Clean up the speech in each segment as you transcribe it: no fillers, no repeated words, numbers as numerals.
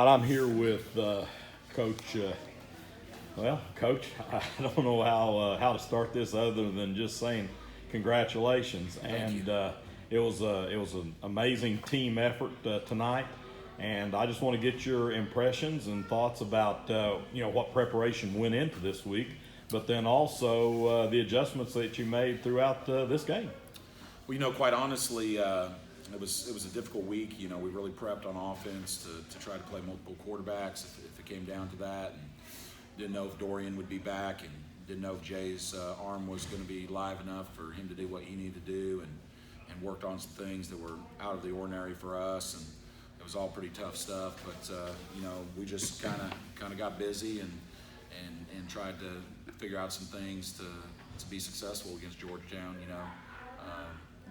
right, I'm here with Coach. Coach, I don't know how to start this other than just saying congratulations. Thank And it was an amazing team effort tonight. And I just want to get your impressions and thoughts about what preparation went into this week, but then also the adjustments that you made throughout this game. Well, quite honestly, it was a difficult week. We really prepped on offense to try to play multiple quarterbacks if it came down to that. And didn't know if Dorian would be back, and didn't know if Jay's arm was going to be live enough for him to do what he needed to do, and worked on some things that were out of the ordinary for us. And it was all pretty tough stuff. But we just kind of got busy and tried to figure out some things to be successful against Georgetown.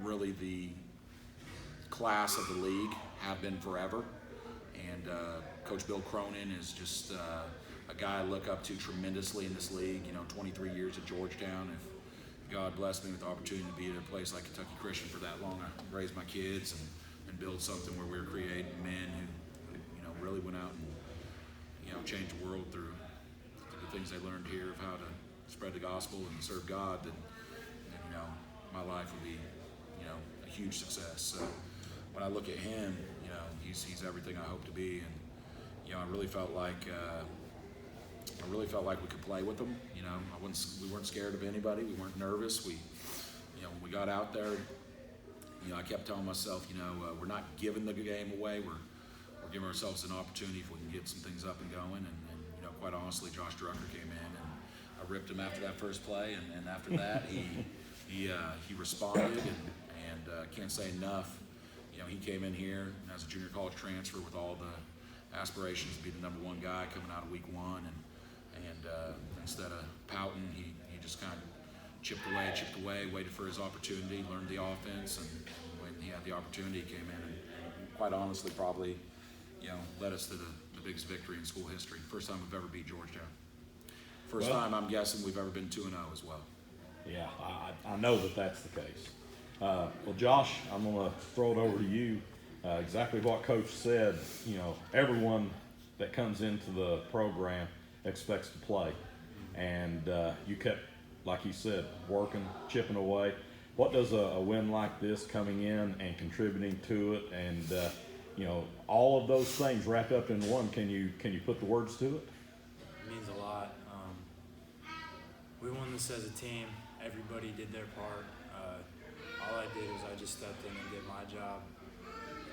Really the class of the league have been forever, and Coach Bill Cronin is just a guy I look up to tremendously in this league. 23 years at Georgetown. If God blessed me with the opportunity to be at a place like Kentucky Christian for that long, I raised my kids and build something where we were creating men who really went out and changed the world through the things they learned here of how to spread the gospel and serve God. That my life would be a huge success. So when I look at him, he's everything I hope to be, and I really felt like we could play with him. We weren't scared of anybody. We weren't nervous. When we got out there, I kept telling myself, we're not giving the game away. We're giving ourselves an opportunity if we can get some things up and going. And quite honestly, Josh Drucker came in, and I ripped him after that first play, and after that he responded, and can't say enough. He came in here as a junior college transfer with all the aspirations to be the number one guy coming out of week one, and instead of pouting, he just kind of chipped away, waited for his opportunity, learned the offense, and when he had the opportunity, he came in and quite honestly probably led us to the biggest victory in school history. First time we've ever beat Georgetown. First time I'm guessing we've ever been 2-0 as well. Yeah, I know that's the case. Well, Josh, I'm going to throw it over to you. Exactly what Coach said. Everyone that comes into the program expects to play, and you kept, like you said, working, chipping away. What does a win like this, coming in and contributing to it, and all of those things wrapped up in one? Can you put the words to it? It means a lot. We won this as a team. Everybody did their part. All I did was I just stepped in and did my job,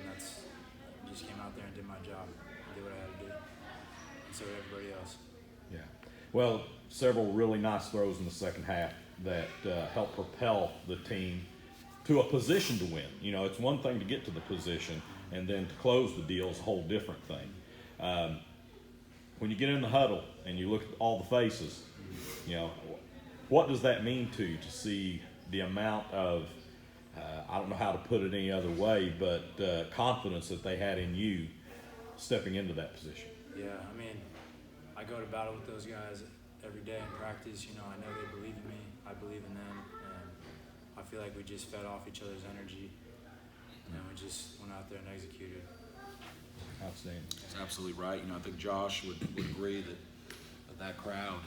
and I just came out there and did my job, did what I had to do, and so did everybody else. Yeah. Well, several really nice throws in the second half that helped propel the team to a position to win. It's one thing to get to the position, and then to close the deal is a whole different thing. When you get in the huddle and you look at all the faces, what does that mean to you to see the amount of, I don't know how to put it any other way, but confidence that they had in you stepping into that position? Yeah, I go to battle with those guys every day in practice. I know they believe in me. I believe in them, and I feel like we just fed off each other's energy, and we just went out there and executed. Outstanding. That's absolutely right. I think Josh would agree that crowd,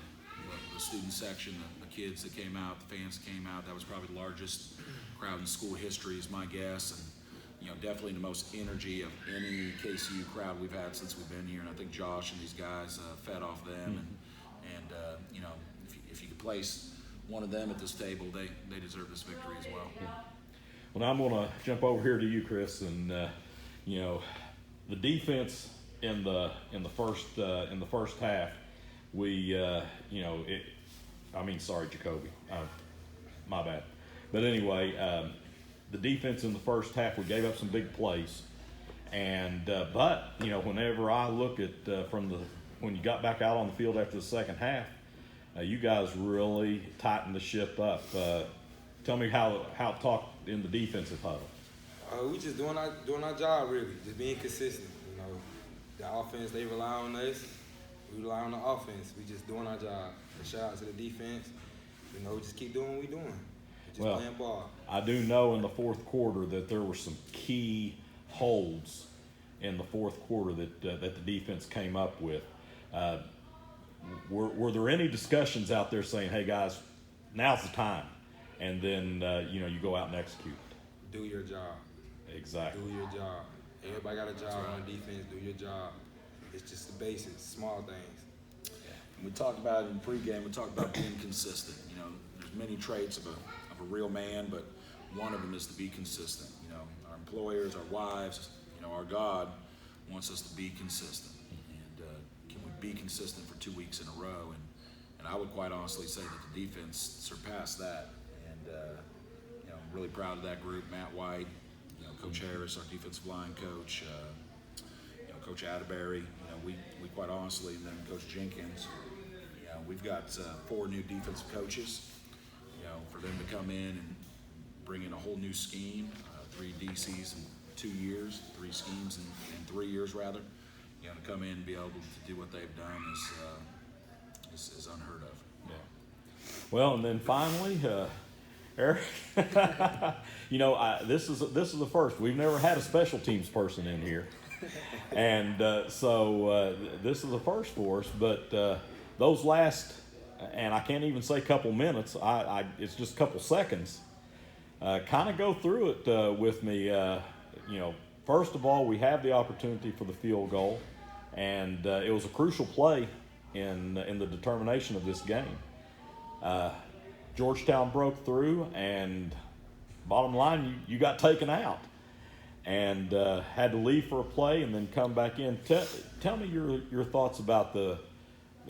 the student section, the kids that came out, the fans that came out, that was probably the largest crowd in school history, is my guess, and definitely the most energy of any KCU crowd we've had since we've been here. And I think Josh and these guys fed off them, and if you could place one of them at this table, they deserve this victory as well. Yeah. Well, now I'm going to jump over here to you, Chris, and the defense in the first half, Jacoby, my bad. But anyway, the defense in the first half, we gave up some big plays, and but whenever I look at when you got back out on the field after the second half, you guys really tightened the ship up. Tell me how it talked in the defensive huddle. We just doing our job, really, just being consistent. The offense, they rely on us. We rely on the offense. We just doing our job. Shout out to the defense. Just keep doing what we're doing. Just playing ball. I do know in the fourth quarter that there were some key holds in the fourth quarter that the defense came up with. Were there any discussions out there saying, "Hey guys, now's the time," and then you go out and execute? Do your job. Exactly. Do your job. Everybody got a job on defense. Do your job. It's just the basics, small things. We talked about it in pregame. We talked about being consistent. You know, there's many traits of a real man, but one of them is to be consistent. You know, our employers, our wives, our God wants us to be consistent. And can we be consistent for 2 weeks in a row? And I would quite honestly say that the defense surpassed that. And I'm really proud of that group. Matt White, Coach Harris, our defensive line coach, Coach Atterbury. We quite honestly, and then Coach Jenkins. We've got 4 new defensive coaches. For them to come in and bring in a whole new scheme, 3 DCs in 2 years, 3 schemes in 3 years rather. To come in and be able to do what they've done is unheard of. Yeah. Well, and then finally, Eric, this is the first. We've never had a special teams person in here, and so this is the first for us. But those last, and I can't even say couple minutes. It's just a couple seconds. Kind of go through it with me. First of all, we have the opportunity for the field goal, and it was a crucial play in the determination of this game. Georgetown broke through, and bottom line, you got taken out, and had to leave for a play and then come back in. Tell me your thoughts about the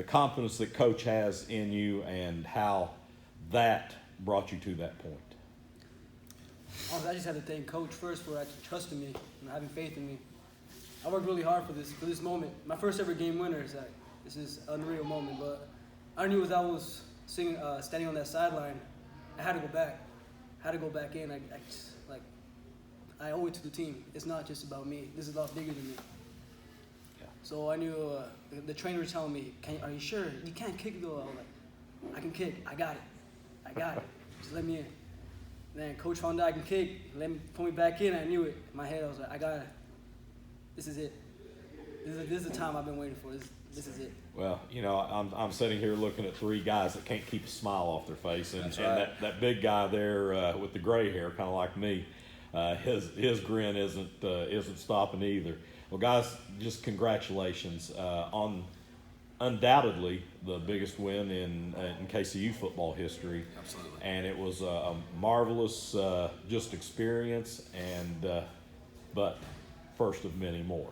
confidence that Coach has in you and how that brought you to that point. I just have to thank Coach first for actually trusting me and having faith in me. I worked really hard for this moment. My first ever game winner is this is an unreal moment, but I knew as I was standing on that sideline, I had to go back. I had to go back in. I owe it to the team. It's not just about me. This is a lot bigger than me. Yeah. So I knew the trainer was telling me, "Are you sure? You can't kick though." I was like, "I can kick. I got it. Just let me in." Then Coach found out I can kick, put me back in. I knew it. In my head, I was like, "I got it. This is it. This is the time I've been waiting for. This is it." Well, I'm sitting here looking at 3 guys that can't keep a smile off their face, and, That's and right. that big guy there with the gray hair, kind of like me, his grin isn't stopping either. Well, guys, just congratulations on undoubtedly the biggest win in KCU football history. Absolutely. And it was a marvelous just experience, and but first of many more.